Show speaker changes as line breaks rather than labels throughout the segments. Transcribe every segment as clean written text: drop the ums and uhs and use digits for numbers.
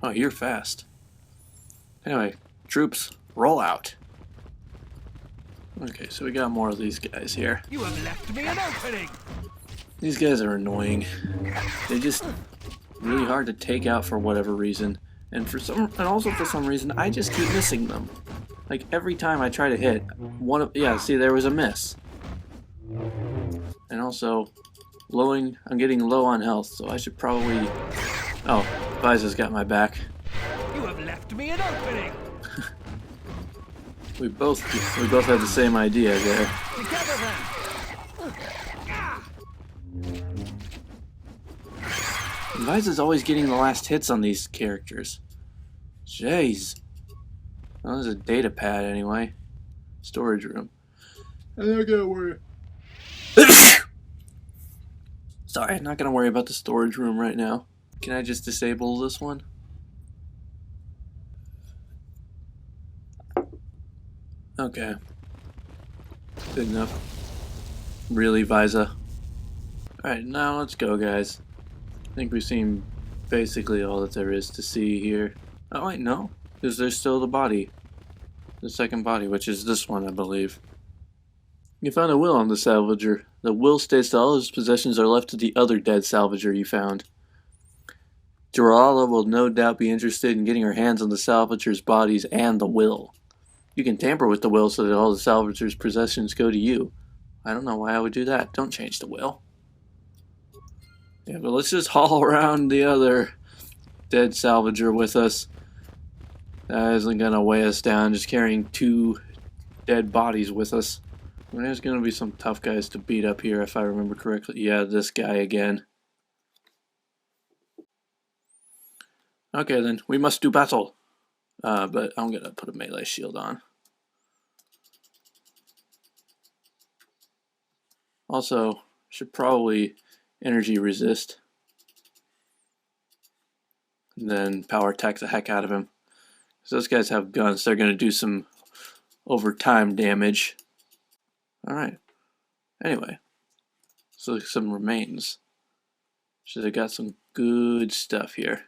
Oh, you're fast. Anyway, troops, roll out. Okay, so we got more of these guys here.
You have left me an opening.
These guys are annoying. They're just really hard to take out for whatever reason. And also for some reason, I just keep missing them. Like every time I try to hit yeah, see, there was a miss. And also, I'm getting low on health, so I should probably... Oh, Viza's got my back.
You have left me an opening.
We both had the same idea there.
Together then.
Viza's always getting the last hits on these characters. Jeez. Well, there's a data pad anyway. Storage room. I'm not gonna worry. Sorry, I'm not gonna worry about the storage room right now. Can I just disable this one? Okay. Good enough. Really, Viza? Alright, now let's go, guys. I think we've seen basically all that there is to see here. Oh, wait, no. Because there's still the body. The second body, which is this one, I believe. You found a will on the salvager. The will states that all his possessions are left to the other dead salvager you found. Durala will no doubt be interested in getting her hands on the salvager's bodies and the will. You can tamper with the will so that all the salvager's possessions go to you. I don't know why I would do that. Don't change the will. Yeah, but let's just haul around the other dead salvager with us. That isn't gonna weigh us down, just carrying 2 dead bodies with us. There's gonna be some tough guys to beat up here if I remember correctly. Yeah, this guy again. Okay then, we must do battle. But I'm gonna put a melee shield on. Also, should probably energy resist. And then power attack the heck out of him. Because those guys have guns, they're gonna do some overtime damage. Alright. Anyway. So some remains. Should have got some good stuff here.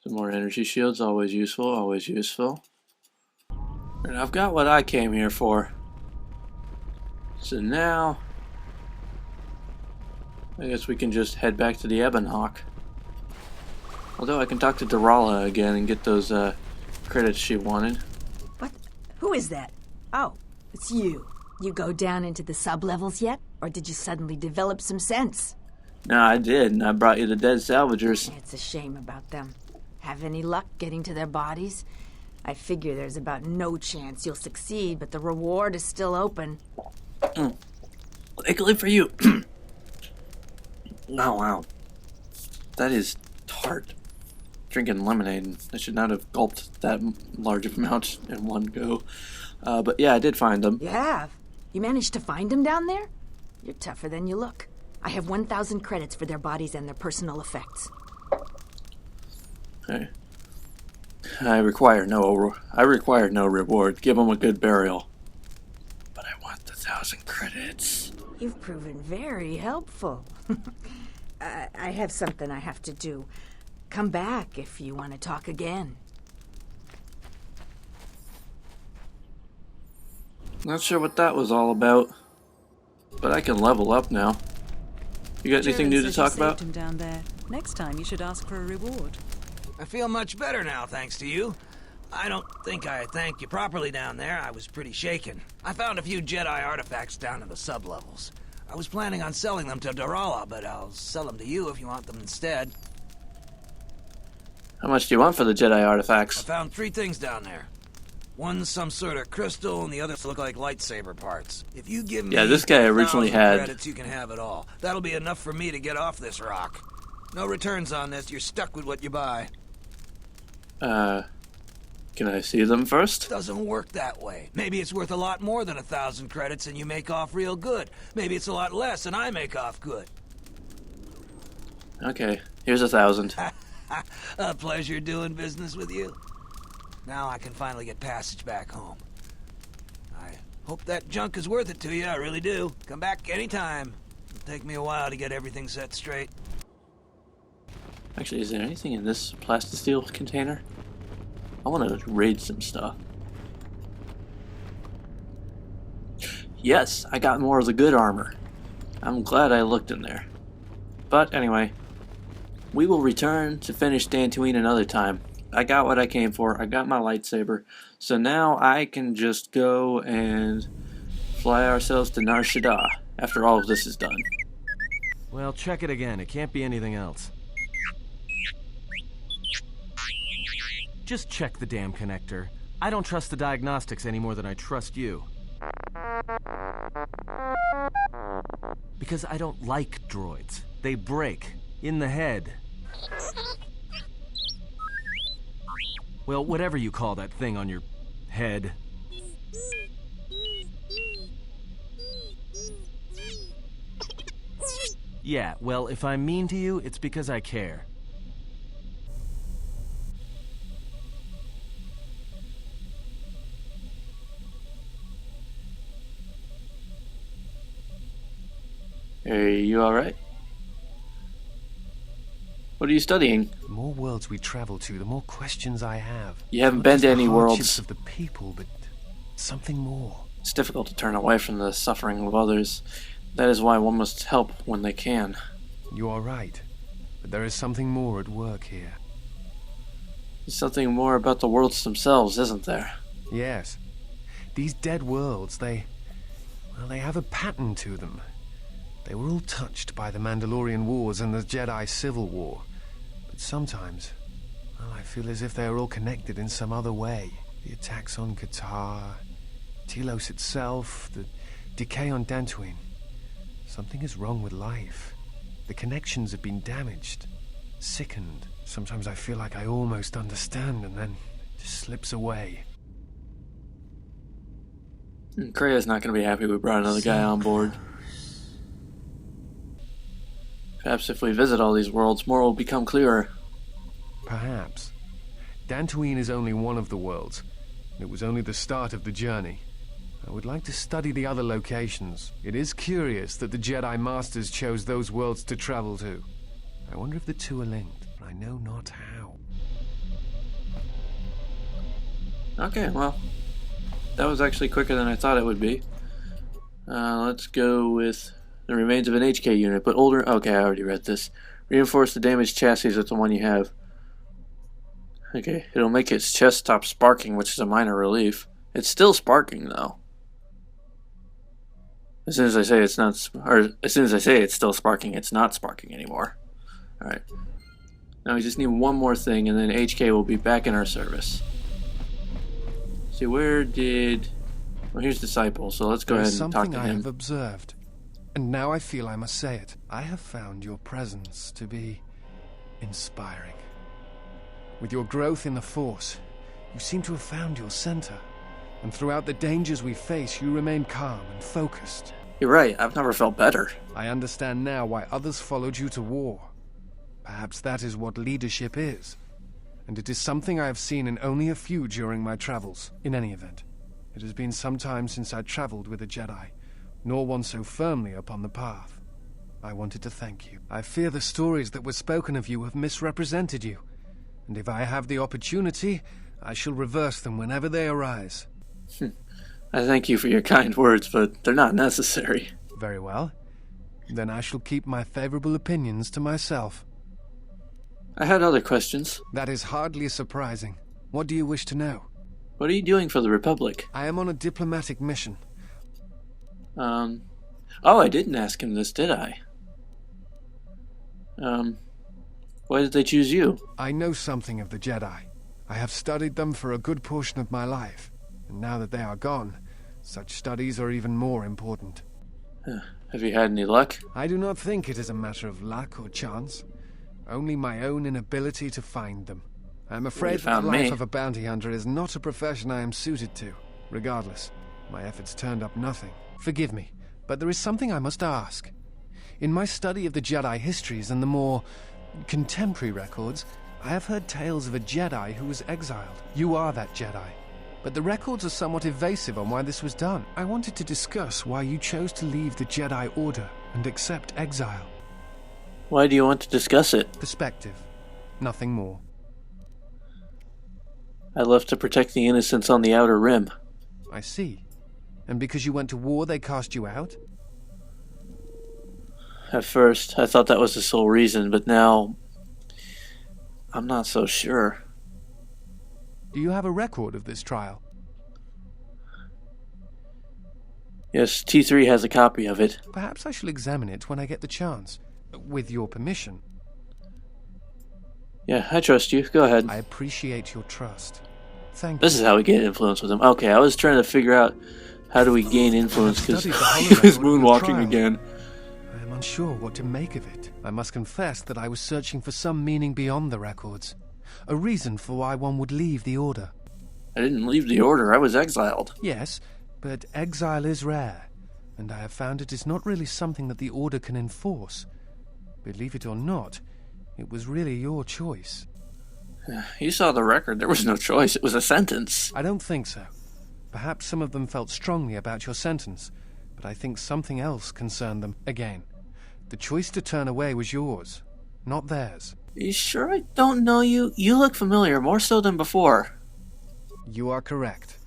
Some more energy shields, always useful, always useful. And I've got what I came here for. So now, I guess we can just head back to the Ebonhawk. Although I can talk to Durala again and get those credits she wanted.
What? Who is that? Oh, it's you. You go down into the sub-levels yet? Or did you suddenly develop some sense?
No, I did, and I brought you the dead salvagers.
It's a shame about them. Have any luck getting to their bodies? I figure there's about no chance you'll succeed, but the reward is still open.
Luckily for you. Oh, wow. That is tart. Drinking lemonade. I should not have gulped that large amount in one go. But yeah, I did find them.
You have? You managed to find them down there? You're tougher than you look. I have 1,000 credits for their bodies and their personal effects.
Okay. I require no reward. Give them a good burial. But I want the 1,000 credits.
You've proven very helpful. I have something I have to do. Come back if you want to talk again.
Not sure what that was all about. But I can level up now. You got anything new to talk about?
Him down there. Next time you should ask for a reward.
I feel much better now, thanks to you. I don't think I thanked you properly down there. I was pretty shaken. I found a few Jedi artifacts down in the sub-levels. I was planning on selling them to Durala, but I'll sell them to you if you want them instead.
How much do you want for the Jedi
I
artifacts?
found 3 things down there. One's some sort of crystal, and the others look like lightsaber parts. If you give me
this guy originally
1,000
had
credits, you can have it all. That'll be enough for me to get off this rock. No returns on this. You're stuck with what you buy.
Can I see them first?
Doesn't work that way. Maybe it's worth a lot more than 1,000 credits and you make off real good. Maybe it's a lot less and I make off good.
Okay, here's 1,000.
A pleasure doing business with you. Now I can finally get passage back home. I hope that junk is worth it to you, I really do. Come back anytime. It'll take me a while to get everything set straight.
Actually, is there anything in this plastisteel container? I want to raid some stuff. Yes, I got more of the good armor. I'm glad I looked in there. But anyway, we will return to finish Dantooine another time. I got what I came for. I got my lightsaber. So now I can just go and fly ourselves to Nar Shaddaa after all of this is done.
Well, check it again. It can't be anything else. Just check the damn connector. I don't trust the diagnostics any more than I trust you. Because I don't like droids. They break. In the head. Well, whatever you call that thing on your head. Yeah, well, if I'm mean to you, it's because I care.
Hey, you alright? What are you studying?
The more worlds we travel to, the more questions I have.
You haven't been to any worlds.
Of the people, but something more.
It's difficult to turn away from the suffering of others. That is why one must help when they can.
You are right, but there is something more at work here.
There's something more about the worlds themselves, isn't there?
Yes. These dead worlds, they have a pattern to them. They were all touched by the Mandalorian Wars and the Jedi Civil War. But sometimes, well, I feel as if they are all connected in some other way. The attacks on KOTOR, Telos itself, the decay on Dantooine. Something is wrong with life. The connections have been damaged, sickened. Sometimes I feel like I almost understand, and then it just slips away.
Krea's not going to be happy we brought another guy on board. Perhaps if we visit all these worlds, more will become clearer.
Perhaps. Dantooine is only one of the worlds. It was only the start of the journey. I would like to study the other locations. It is curious that the Jedi Masters chose those worlds to travel to. I wonder if the two are linked, but I know not how.
Okay, well, that was actually quicker than I thought it would be. Let's go with the remains of an HK unit, but older. Okay, I already read this. Reinforce the damaged chassis with the one you have. Okay, it'll make its chest stop sparking, which is a minor relief. It's still sparking, though. As soon as I say it's not, or as soon as I say it's still sparking, it's not sparking anymore. Alright. Now we just need one more thing, and then HK will be back in our service. See, where did... Well, here's Disciple, so let's go ahead and talk to him.
There's something I have observed, and now I feel I must say it. I have found your presence to be inspiring. With your growth in the Force, you seem to have found your center. And throughout the dangers we face, you remain calm and focused.
You're right, I've never felt better.
I understand now why others followed you to war. Perhaps that is what leadership is. And it is something I have seen in only a few during my travels. In any event, it has been some time since I traveled with a Jedi, nor one so firmly upon the path. I wanted to thank you. I fear the stories that were spoken of you have misrepresented you. And if I have the opportunity, I shall reverse them whenever they arise.
I thank you for your kind words, but they're not necessary.
Very well. Then I shall keep my favorable opinions to myself.
I had other questions.
That is hardly surprising. What do you wish to know?
What are you doing for the Republic?
I am on a diplomatic mission.
Oh, I didn't ask him this, did I? Why did they choose you?
I know something of the Jedi. I have studied them for a good portion of my life. And now that they are gone, such studies are even more important.
Have you had any luck?
I do not think it is a matter of luck or chance. Only my own inability to find them. I am afraid that the life of a bounty hunter is not a profession I am suited to. Regardless, my efforts turned up nothing. Forgive me, but there is something I must ask. In my study of the Jedi histories and the more contemporary records, I have heard tales of a Jedi who was exiled. You are that Jedi. But the records are somewhat evasive on why this was done. I wanted to discuss why you chose to leave the Jedi Order and accept exile.
Why do you want to discuss it?
Perspective. Nothing more.
I left to protect the innocents on the Outer Rim.
I see. And because you went to war, they cast you out?
At first, I thought that was the sole reason, but now I'm not so sure.
Do you have a record of this trial?
Yes, T3 has a copy of it.
Perhaps I shall examine it when I get the chance. With your permission.
Yeah, I trust you. Go ahead.
I appreciate your trust. Thank you.
This is how we get influence with him. Okay, I was trying to figure out how do we gain influence because he was moonwalking again.
I am unsure what to make of it. I must confess that I was searching for some meaning beyond the records. A reason for why one would leave the Order.
I didn't leave the Order. I was exiled.
Yes, but exile is rare, and I have found it is not really something that the Order can enforce. Believe it or not, it was really your choice.
You saw the record. There was no choice. It was a sentence.
I don't think so. Perhaps some of them felt strongly about your sentence, but I think something else concerned them. Again, the choice to turn away was yours, not theirs.
You sure I don't know you? You look familiar, more so than before.
You are correct.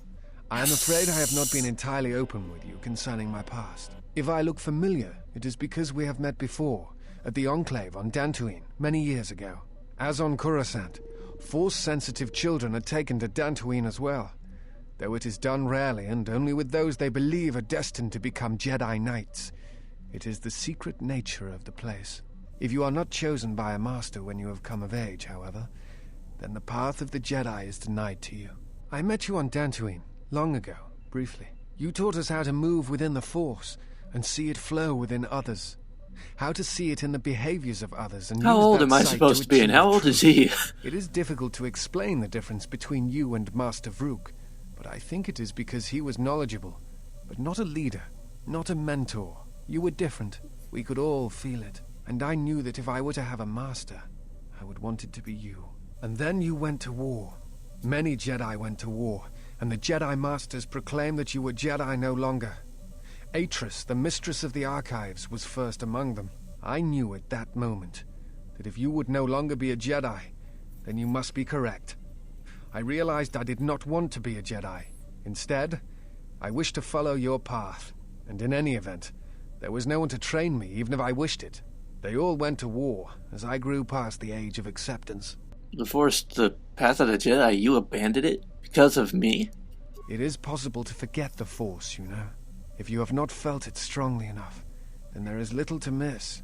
I am afraid I have not been entirely open with you concerning my past. If I look familiar, it is because we have met before, at the Enclave on Dantooine, many years ago. As on Coruscant, Force-sensitive children are taken to Dantooine as well, though it is done rarely and only with those they believe are destined to become Jedi Knights. It is the secret nature of the place. If you are not chosen by a master when you have come of age, however, then the path of the Jedi is denied to you. I met you on Dantooine, long ago, briefly. You taught us how to move within the Force and see it flow within others. How to see it in the behaviors of others and
how old am I supposed to be and how old is he?
It is difficult to explain the difference between you and Master Vrook, but I think it is because he was knowledgeable, but not a leader, not a mentor. You were different. We could all feel it. And I knew that if I were to have a master, I would want it to be you. And then you went to war. Many Jedi went to war, and the Jedi Masters proclaimed that you were Jedi no longer. Atris, the mistress of the archives, was first among them. I knew at that moment that if you would no longer be a Jedi, then you must be correct. I realized I did not want to be a Jedi. Instead, I wished to follow your path, and in any event, there was no one to train me, even if I wished it. They all went to war, as I grew past the age of acceptance.
The Force, the path of the Jedi, you abandoned it? Because of me?
It is possible to forget the Force, you know. If you have not felt it strongly enough, then there is little to miss.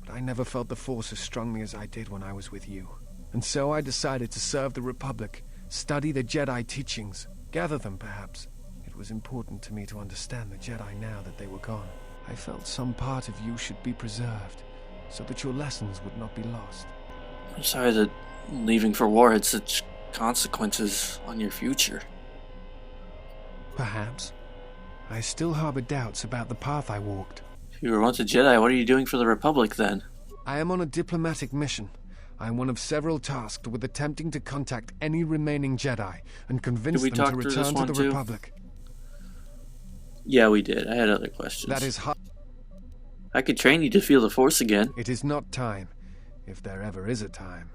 But I never felt the Force as strongly as I did when I was with you. And so I decided to serve the Republic, study the Jedi teachings, gather them perhaps. It was important to me to understand the Jedi now that they were gone. I felt some part of you should be preserved, so that your lessons would not be lost.
I'm sorry that leaving for war had such consequences on your future.
Perhaps. I still harbor doubts about the path I walked.
If you were once a Jedi, what are you doing for the Republic then?
I am on a diplomatic mission. I am one of several tasked with attempting to contact any remaining Jedi and convince them to return to the Republic.
Yeah, we did. I had other questions.
That is hard.
I could train you to feel the Force again.
It is not time, if there ever is a time.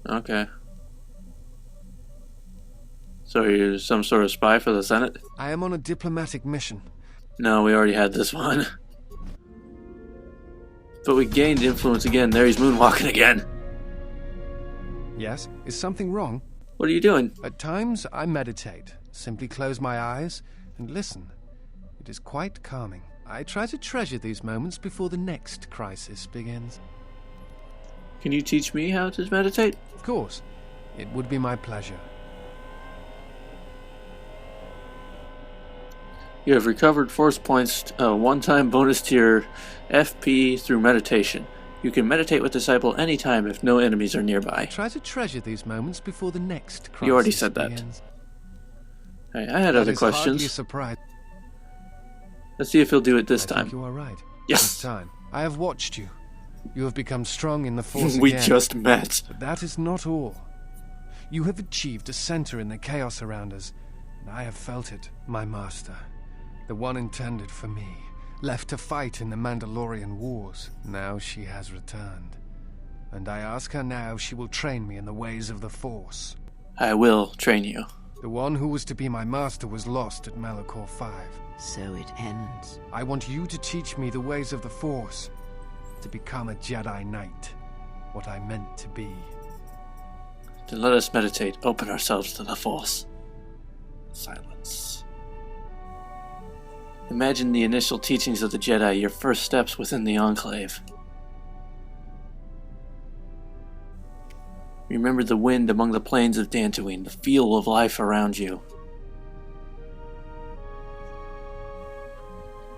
Okay. So you're some sort of spy for the Senate?
I am on a diplomatic mission.
No, we already had this one. But we gained influence again. There he's moonwalking again.
Yes? Is something wrong?
What are you doing?
At times, I meditate. Simply close my eyes and listen. It is quite calming. I try to treasure these moments before the next crisis begins.
Can you teach me how to meditate?
Of course. It would be my pleasure.
You have recovered Force points, a one-time bonus to your FP through meditation. You can meditate with Disciple anytime if no enemies are nearby.
Try to treasure these moments before the next crisis
You already said that.
begins.
Hey, I had other questions.
Hardly a surprise.
Let's see if he'll do it this
I
time.
think you are right.
Yes.
This time. I have watched you. You have become strong in the Force
We
again.
just met.
But that is not all. You have achieved a center in the chaos around us, and I have felt it, my master. The one intended for me, left to fight in the Mandalorian wars. Now she has returned. and I ask her now if she will train me in the ways of the Force.
I will train you.
The one who was to be my master was lost at Malachor 5.
So it ends.
I want you to teach me the ways of the Force, to become a Jedi Knight, what I meant to be.
Then let us meditate, open ourselves to the Force. Silence. Imagine the initial teachings of the Jedi, your first steps within the Enclave. Remember the wind among the plains of Dantooine, the feel of life around you.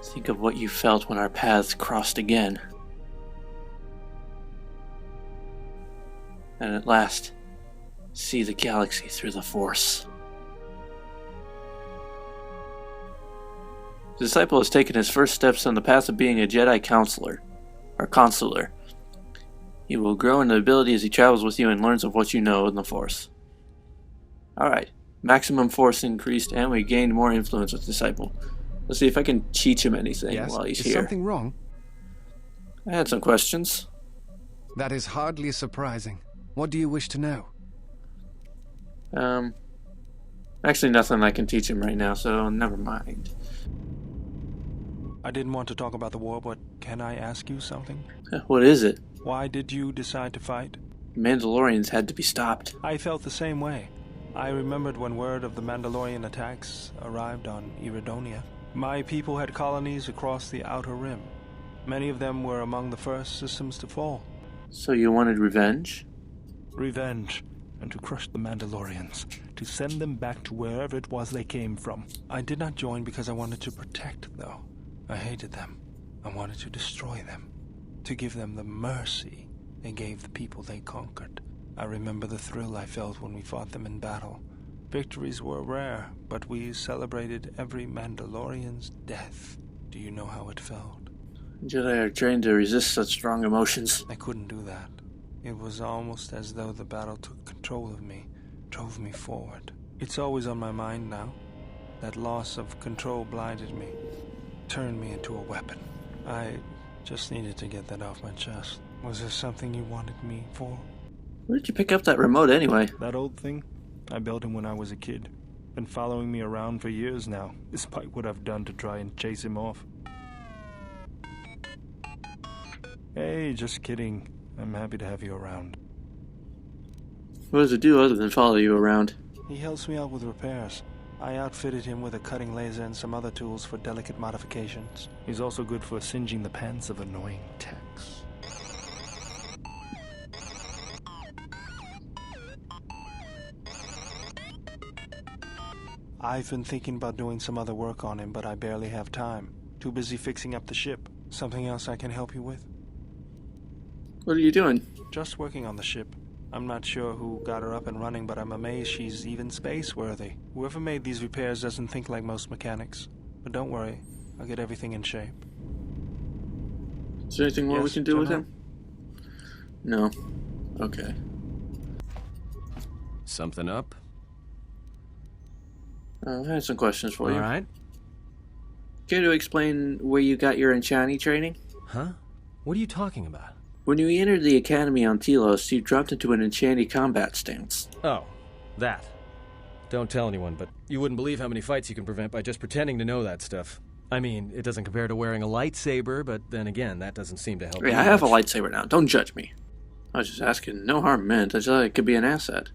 Think of what you felt when our paths crossed again. And at last, see the galaxy through the Force. The disciple has taken his first steps on the path of being a Jedi counselor, or consular. He will grow in ability as he travels with you and learns of what you know in the Force. Alright, maximum Force increased and we gained more influence with the disciple. Let's see if I can teach him anything while he's here.
Is something wrong?
I had some questions.
That is hardly surprising. What do you wish to know?
Actually nothing I can teach him right now, so never mind.
I didn't want to talk about the war, but can I ask you something?
What is it?
Why did you decide to fight?
Mandalorians had to be stopped.
I felt the same way. I remembered when word of the Mandalorian attacks arrived on Iridonia. My people had colonies across the Outer Rim. Many of them were among the first systems to fall.
So you wanted revenge?
Revenge, and to crush the Mandalorians, to send them back to wherever it was they came from. I did not join because I wanted to protect, though. I hated them. I wanted to destroy them, to give them the mercy they gave the people they conquered. I remember the thrill I felt when we fought them in battle. Victories were rare, but we celebrated every Mandalorian's death. Do you know how it felt?
Jedi are trained to resist such strong emotions.
I couldn't do that. It was almost as though the battle took control of me, drove me forward. It's always on my mind now. That loss of control blinded me, turned me into a weapon. I just needed to get that off my chest. Was there something you wanted me for?
Where did you pick up that remote anyway?
That old thing? I built him when I was a kid. Been following me around for years now, despite what I've done to try and chase him off. Hey, just kidding. I'm happy to have you around.
What does it do other than follow you around?
He helps me out with repairs. I outfitted him with a cutting laser and some other tools for delicate modifications. He's also good for singeing the pants of annoying techs. I've been thinking about doing some other work on him, but I barely have time. Too busy fixing up the ship. Something else I can help you with?
What are you doing?
Just working on the ship. I'm not sure who got her up and running, but I'm amazed she's even space-worthy. Whoever made these repairs doesn't think like most mechanics. But don't worry, I'll get everything in shape.
Is there anything more we can do with
General?
him? No. Okay.
Something up?
I had some questions for you.
All right.
Care to explain where you got your Enchani training?
Huh? What are you talking about?
When you entered the academy on Telos, you dropped into an Enchani combat stance.
Oh, that. Don't tell anyone, but you wouldn't believe how many fights you can prevent by just pretending to know that stuff. I mean, it doesn't compare to wearing a lightsaber, but then again, that doesn't seem to help.
Yeah, I have a lightsaber now. Don't judge me. I was just asking. No harm meant. I just thought it could be an asset.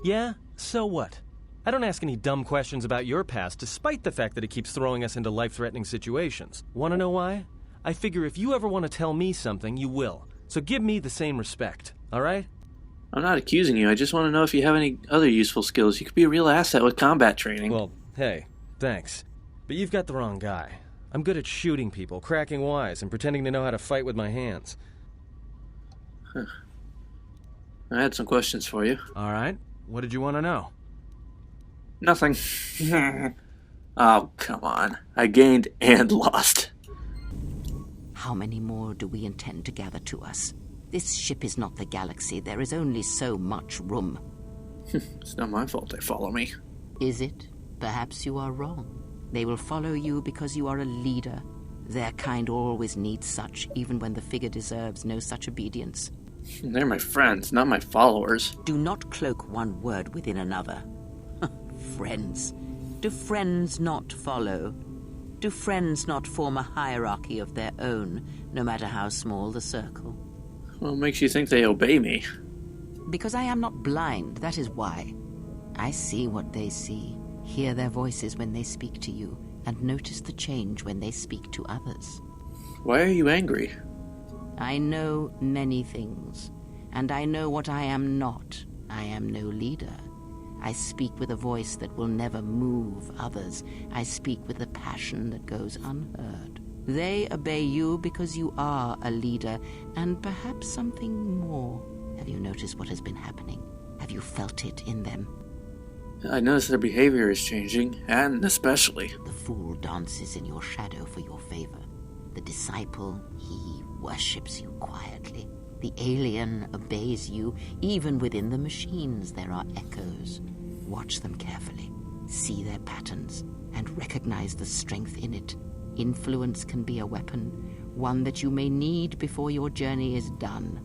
Yeah? So what? I don't ask any dumb questions about your past, despite the fact that it keeps throwing us into life-threatening situations. Want to know why? I figure if you ever want to tell me something, you will. So give me the same respect, alright?
I'm not accusing you. I just want to know if you have any other useful skills. You could be a real asset with combat training.
Well, hey, thanks. But you've got the wrong guy. I'm good at shooting people, cracking wise, and pretending to know how to fight with my hands.
Huh. I had some questions for you.
Alright, what did you want to know?
Nothing. Oh, come on. I gained and lost.
How many more do we intend to gather to us? This ship is not the galaxy. There is only so much room.
It's not my fault they follow me.
Is it? Perhaps you are wrong. They will follow you because you are a leader. Their kind always needs such, even when the figure deserves no such obedience.
They're my friends, not my followers.
Do not cloak one word within another. Friends. Do friends not follow? Do friends not form a hierarchy of their own, no matter how small the circle?
What makes you think they obey me?
Because I am not blind, that is why. I see what they see, hear their voices when they speak to you, and notice the change when they speak to others.
Why are you angry?
I know many things, and I know what I am not. I am no leader. I speak with a voice that will never move others. I speak with a passion that goes unheard. They obey you because you are a leader, and perhaps something more. Have you noticed what has been happening? Have you felt it in them?
I notice their behavior is changing, and especially.
The fool dances in your shadow for your favor. The disciple, he worships you quietly. The alien obeys you. Even within the machines there are echoes. Watch them carefully. See their patterns, and recognize the strength in it. Influence can be a weapon, one that you may need before your journey is done.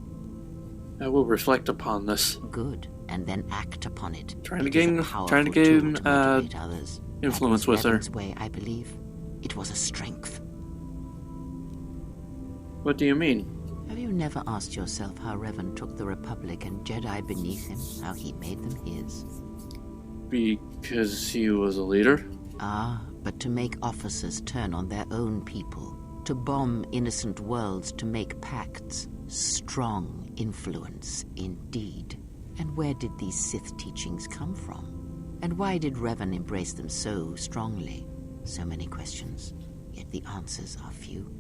I will reflect upon this.
Good, and then act upon it.
Trying to
It is a
gain
powerful tool to motivate others.
influence
That was
with her.
Revan's way, I believe. It was a strength.
What do you mean?
Have you never asked yourself how Revan took the Republic and Jedi beneath him, how he made them his?
Because he was a leader?
Ah, but to make officers turn on their own people, to bomb innocent worlds, to make pacts. Strong influence, indeed. And where did these Sith teachings come from? And why did Revan embrace them so strongly? So many questions, yet the answers are few.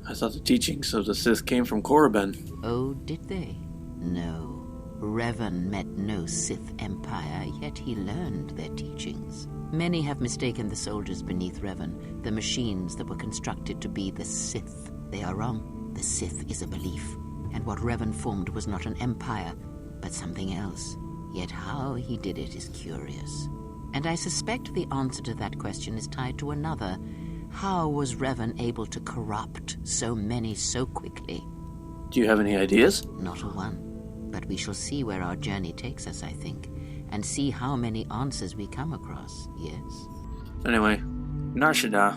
I thought the teachings of the Sith came from Korriban.
Oh, did they? No. Revan met no Sith empire, yet he learned their teachings. Many have mistaken the soldiers beneath Revan, the machines that were constructed to be the Sith. They are wrong. The Sith is a belief, and what Revan formed was not an empire, but something else. Yet how he did it is curious. And I suspect the answer to that question is tied to another. How was Revan able to corrupt so many so quickly?
Do you have any ideas?
Not a one. But we shall see where our journey takes us, I think, and see how many answers we come across, yes?
Anyway, Nar Shaddaa.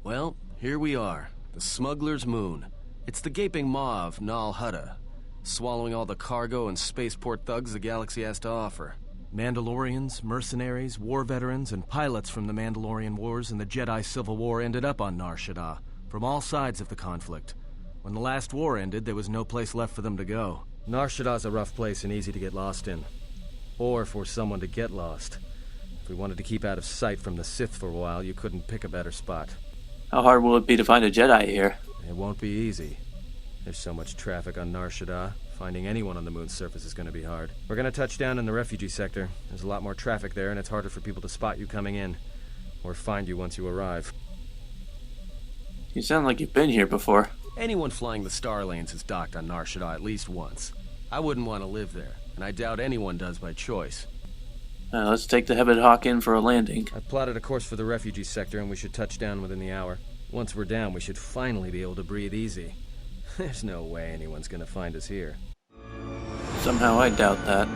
Well, here we are. The Smuggler's Moon. It's the gaping maw of Nal Hutta, swallowing all the cargo and spaceport thugs the galaxy has to offer. Mandalorians, mercenaries, war veterans, and pilots from the Mandalorian Wars and the Jedi Civil War ended up on Nar Shaddaa, from all sides of the conflict. When the last war ended, there was no place left for them to go. Nar Shaddaa's a rough place and easy to get lost in. Or for someone to get lost. If we wanted to keep out of sight from the Sith for a while, you couldn't pick a better spot.
How hard will it be to find a Jedi here?
It won't be easy. There's so much traffic on Nar Shaddaa. Finding anyone on the moon's surface is going to be hard. We're going to touch down in the refugee sector. There's a lot more traffic there, and it's harder for people to spot you coming in. Or find you once you arrive.
You sound like you've been here before.
Anyone flying the Star Lanes has docked on Nar Shaddaa at least once. I wouldn't want to live there, and I doubt anyone does by choice.
Let's take the Hebed Hawk in for a landing.
I've plotted a course for the refugee sector, and we should touch down within the hour. Once we're down, we should finally be able to breathe easy. There's no way anyone's gonna find us here.
Somehow I doubt that.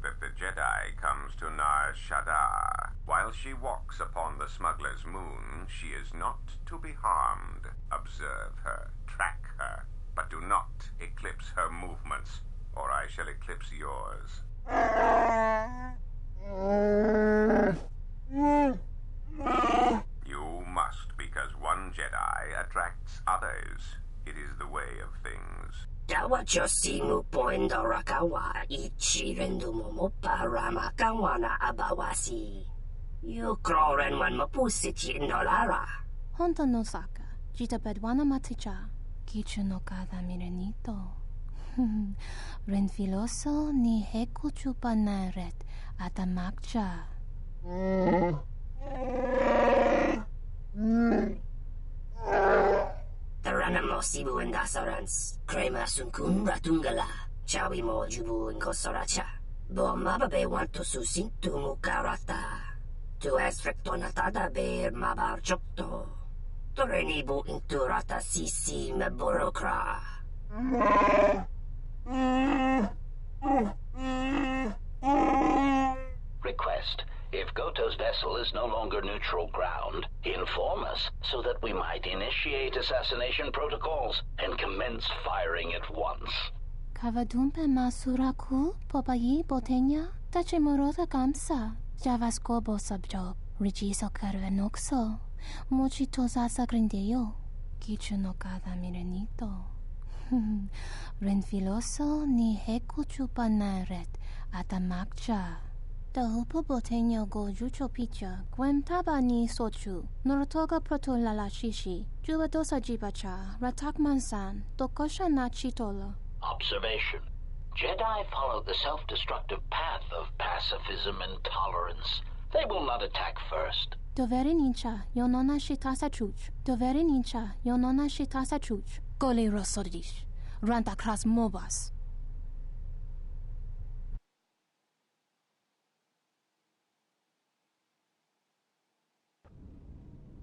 that the Jedi comes to Nar Shaddaa. While she walks upon the smuggler's moon, she is not to be harmed. Observe her, track her, but do not eclipse her movements, or I shall eclipse yours. You must, because one Jedi attracts others. It is the way of things.
Dawachosimu poindorakawa ichirendumo paramakawana abawasi. You kroren one mapusiti indolara.
Honto no saka, jita bedwana maticha, kichu no kada mirenito. Renfiloso ni heku chupa naret atamakcha.
Taranamo sibu indasarans, crema sunkun ratungala, chawi mo jubu inkosoracha. Bomababe wanto susintu mukarata. Tu es rectonatada ber mabar chokto. Torenibu inturata sisi me burokra.
Request. If Goto's vessel is no longer neutral ground, inform us so that we might initiate assassination protocols and commence firing at once.
Kavadumpe masuraku popayi botenya tachimorota kamsa javaskobo sabjob rijiso karvenokso mochito sasa grindeyo kichu no kada mirenito. Renfiloso ni heku chupa naret atamakcha. Dahupo botenya go jucho picha, gwem taba ni sochu, norotoga proto lalashishi, jubadosa jibacha, ratak mansan, tokosha na chitola.
Observation. Jedi follow the self-destructive path of pacifism and tolerance. They will not attack first.
Doveri nincha, yonona shitasa chuch. Doveri nincha, yonona shitasa chuch. Gole rosodish. Ranta kras mobas.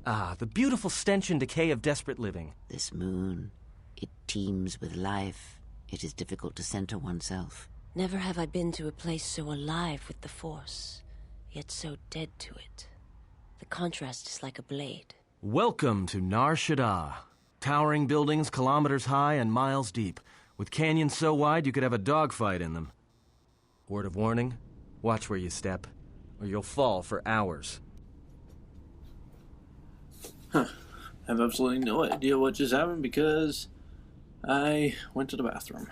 Ah, the beautiful stench and decay of desperate living.
This moon, it teems with life. It is difficult to center oneself.
Never have I been to a place so alive with the Force, yet so dead to it. The contrast is like a blade.
Welcome to Nar Shaddaa. Towering buildings kilometers high and miles deep, with canyons so wide you could have a dogfight in them. Word of warning, watch where you step, or you'll fall for hours.
Huh. I have absolutely no idea what just happened because I went to the bathroom.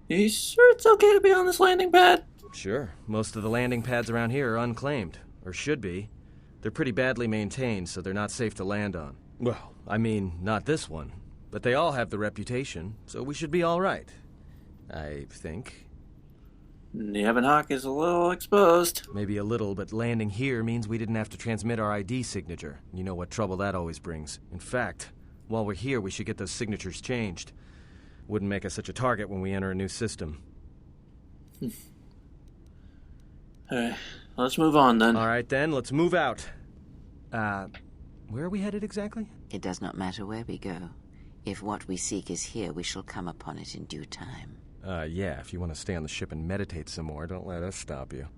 You sure it's okay to be on this landing pad?
Sure. Most of the landing pads around here are unclaimed, or should be. They're pretty badly maintained, so they're not safe to land on. Well, I mean, not this one. But they all have the reputation, so we should be all right. I think.
Yavin Hawk is a little exposed.
Maybe a little, but landing here means we didn't have to transmit our ID signature. You know what trouble that always brings. In fact, while we're here, we should get those signatures changed. Wouldn't make us such a target when we enter a new system.
Alright, let's move on then.
Alright then, let's move out. Where are we headed exactly?
It does not matter where we go. If what we seek is here, we shall come upon it in due time.
Yeah, if you want to stay on the ship and meditate some more, don't let us stop you.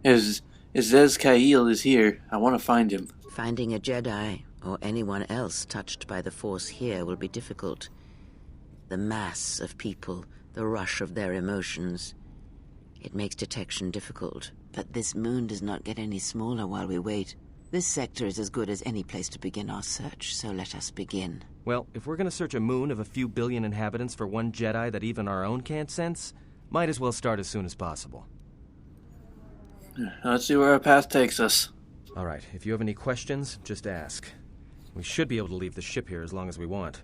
Zez Ka'il is here. I want to find him.
Finding a Jedi, or anyone else touched by the Force here, will be difficult. The mass of people, the rush of their emotions. It makes detection difficult. But this moon does not get any smaller while we wait. This sector is as good as any place to begin our search, so let us begin.
Well, if we're going to search a moon of a few billion inhabitants for one Jedi that even our own can't sense, might as well start as soon as possible.
Let's see where our path takes us.
All right, if you have any questions, just ask. We should be able to leave the ship here as long as we want.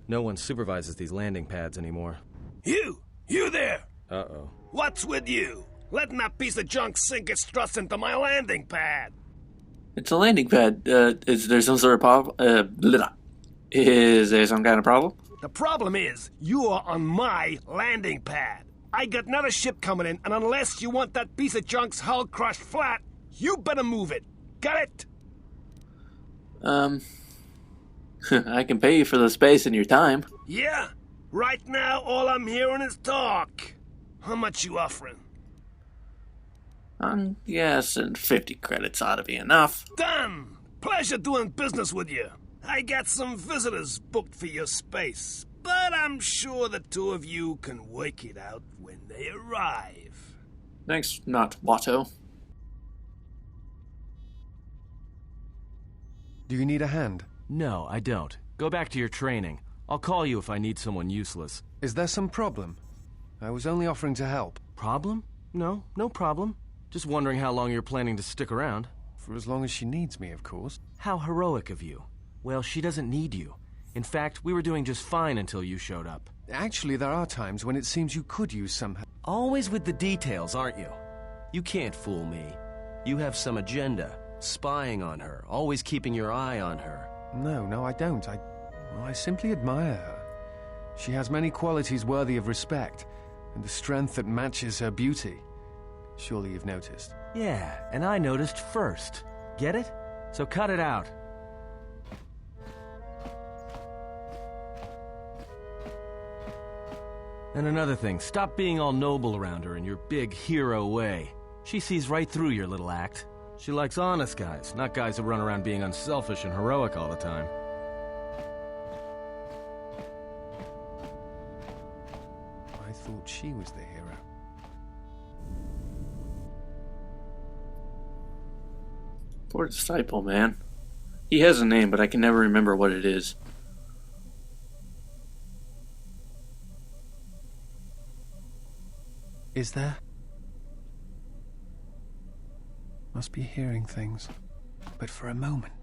No one supervises these landing pads anymore.
You there!
Uh-oh.
What's with you? Letting that piece of junk sink its struts into my landing pad.
It's a landing pad. Is there some sort of problem? Is there some kind of problem?
The problem is, you are on my landing pad. I got another ship coming in, and unless you want that piece of junk's hull crushed flat, you better move it. Got it?
I can pay you for the space and your time.
Yeah. Right now, all I'm hearing is talk.
How much you offering?
I'm guessing 50 credits ought to be enough.
Done! Pleasure doing business with you. I got some visitors booked for your space, but I'm sure the two of you can work it out when they arrive.
Thanks, not Watto.
Do you need a hand?
No, I don't. Go back to your training. I'll call you if I need someone useless.
Is there some problem? I was only offering to help.
Problem? No problem. Just wondering how long you're planning to stick around.
For as long as she needs me, of course.
How heroic of you. Well, she doesn't need you. In fact, we were doing just fine until you showed up.
Actually, there are times when it seems you could use some help.
Always with the details, aren't you? You can't fool me. You have some agenda. Spying on her. Always keeping your eye on her.
No, I don't. I simply admire her. She has many qualities worthy of respect, and a strength that matches her beauty. Surely you've noticed.
Yeah, and I noticed first. Get it? So cut it out. And another thing, stop being all noble around her in your big hero way. She sees right through your little act. She likes honest guys, not guys who run around being unselfish and heroic all the time.
I thought she was the hero.
Poor disciple, man. He has a name, but I can never remember what it is.
Is there? Must be hearing things. But for a moment.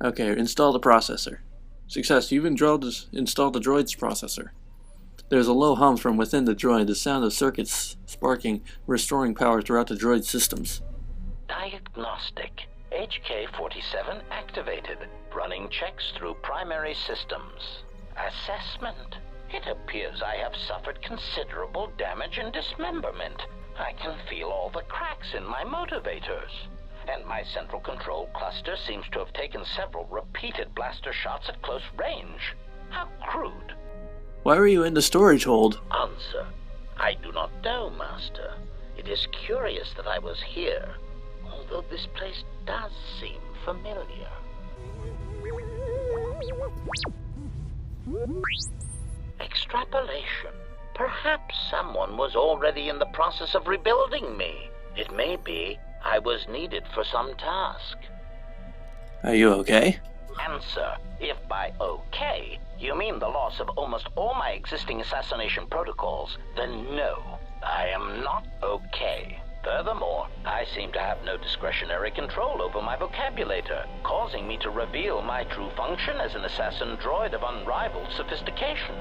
Okay, install the processor. Success, you've installed the droid's processor. There's a low hum from within the droid, the sound of circuits sparking, restoring power throughout the droid's systems.
Diagnostic. HK-47 activated. Running checks through primary systems. Assessment. It appears I have suffered considerable damage and dismemberment. I can feel all the cracks in my motivators. And my central control cluster seems to have taken several repeated blaster shots at close range. How crude.
Why were you in the storage hold?
Answer. I do not know, Master. It is curious that I was here, although this place does seem familiar. Extrapolation. Perhaps someone was already in the process of rebuilding me. It may be I was needed for some task.
Are you okay?
Answer. If by okay you mean the loss of almost all my existing assassination protocols, then no, I am not okay. Furthermore, I seem to have no discretionary control over my vocabulator, causing me to reveal my true function as an assassin droid of unrivaled sophistication.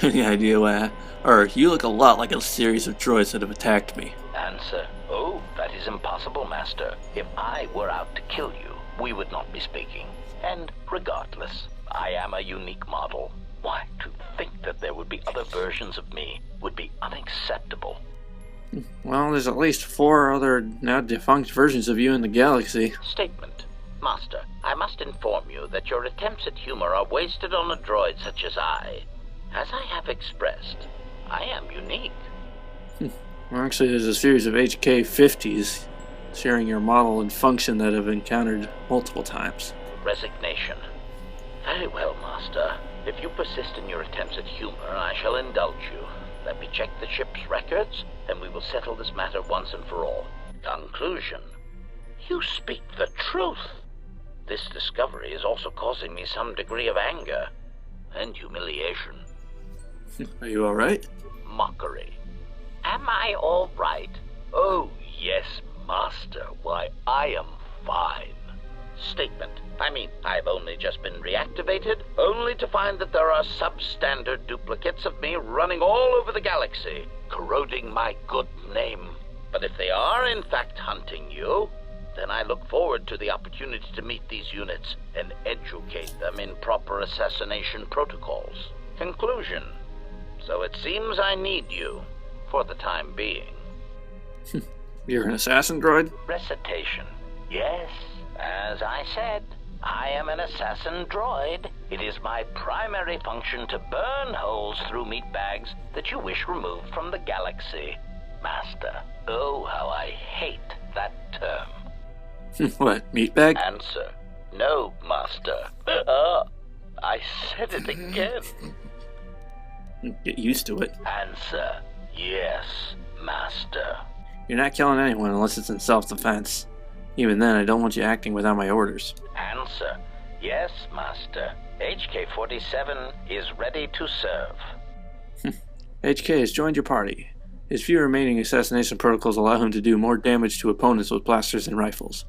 Any idea why? You look a lot like a series of droids that have attacked me.
Answer. Oh, that is impossible, Master. If I were out to kill you, we would not be speaking. And regardless, I am a unique model. Why, to think that there would be other versions of me would be unacceptable.
Well, there's at least 4 other now defunct versions of you in the galaxy.
Statement. Master, I must inform you that your attempts at humor are wasted on a droid such as I. As I have expressed, I am unique.
Well, actually, there's a series of HK-50s sharing your model and function that I've encountered multiple times.
Resignation. Very well, Master. If you persist in your attempts at humor, I shall indulge you. Let me check the ship's records, and we will settle this matter once and for all. Conclusion. You speak the truth. This discovery is also causing me some degree of anger and humiliation.
Are you alright?
Mockery. Am I all right? Oh, yes, Master. Why, I am fine. Statement. I've only just been reactivated, only to find that there are substandard duplicates of me running all over the galaxy, corroding my good name. But if they are in fact hunting you, then I look forward to the opportunity to meet these units and educate them in proper assassination protocols. Conclusion. So it seems I need you, for the time being.
You're an assassin droid?
Recitation. Yes, as I said, I am an assassin droid. It is my primary function to burn holes through meat bags that you wish removed from the galaxy. Master, oh, how I hate that term.
What, meatbag?
Answer, no, Master. I said it again.
Get used to it.
Answer, yes, Master.
You're not killing anyone unless it's in self-defense. Even then, I don't want you acting without my orders.
Answer, yes, Master. HK-47 is ready to serve.
HK has joined your party. His few remaining assassination protocols allow him to do more damage to opponents with blasters and rifles.